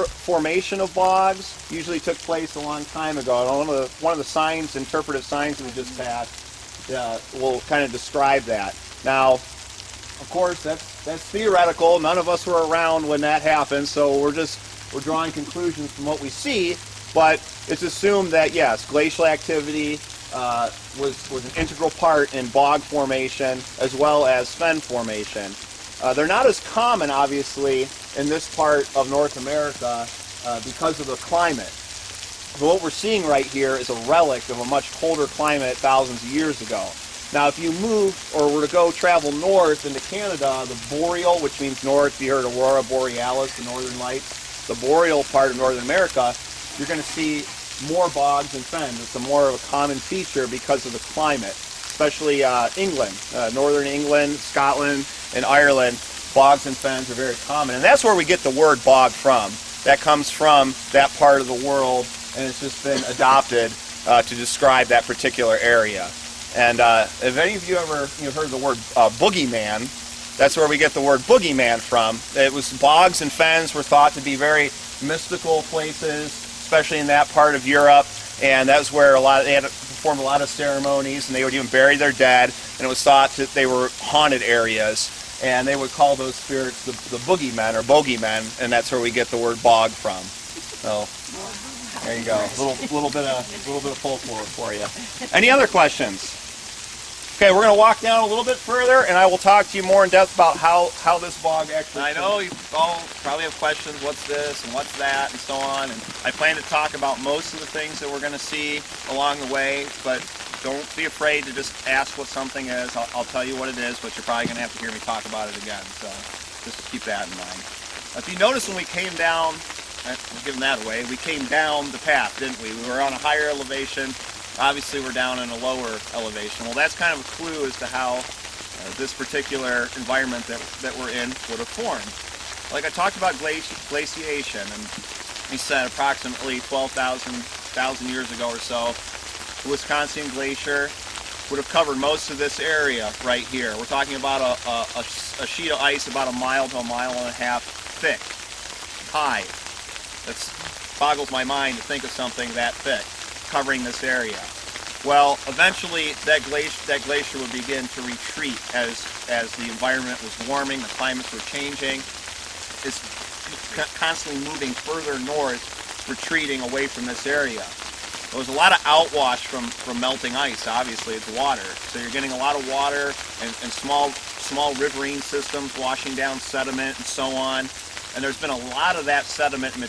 formation of bogs usually took place a long time ago. One of the signs, interpretive signs that we just had, will kind of describe that. Now, of course, that's theoretical. None of us were around when that happened, so we're drawing conclusions from what we see. But it's assumed that yes, glacial activity was an integral part in bog formation as well as fen formation. They're not as common, obviously, in this part of North America because of the climate. So what we're seeing right here is a relic of a much colder climate thousands of years ago. Now, if you move or were to go travel north into Canada, the boreal, which means north, you heard Aurora Borealis, the northern lights, the boreal part of Northern America, you're going to see more bogs and fens. It's a more of a common feature because of the climate, especially England, northern England, Scotland, and Ireland. Bogs and fens are very common, and that's where we get the word bog from. That comes from that part of the world, and it's just been adopted to describe that particular area. And if any of you ever heard the word boogeyman, that's where we get the word boogeyman from. It was bogs and fens were thought to be very mystical places, especially in that part of Europe, and that's where they had to perform a lot of ceremonies, and they would even bury their dead, and it was thought that they were haunted areas, and they would call those spirits the boogeymen or bogeymen, and that's where we get the word bog from. So there you go, a little bit of folklore for you. Any other questions? Okay, we're going to walk down a little bit further, and I will talk to you more in depth about how this bog actually. I know you all probably have questions. What's this and what's that, and so on. And I plan to talk about most of the things that we're going to see along the way, but don't be afraid to just ask what something is. I'll tell you what it is, but you're probably going to have to hear me talk about it again. So just keep that in mind. If you notice, when we came down, I'm giving that away. We came down the path, didn't we? We were on a higher elevation. Obviously, we're down in a lower elevation. Well, that's kind of a clue as to how this particular environment that we're in would have formed. Like I talked about glaciation, and we said approximately 12,000 years ago or so, the Wisconsin Glacier would have covered most of this area right here. We're talking about a sheet of ice about a mile to a mile and a half thick, high. That boggles my mind to think of something that thick covering this area. Well, eventually that glacier would begin to retreat as the environment was warming, the climates were changing. It's constantly moving further north, retreating away from this area. There was a lot of outwash from melting ice. Obviously, it's water, so you're getting a lot of water and small riverine systems washing down sediment and so on. And there's been a lot of that sediment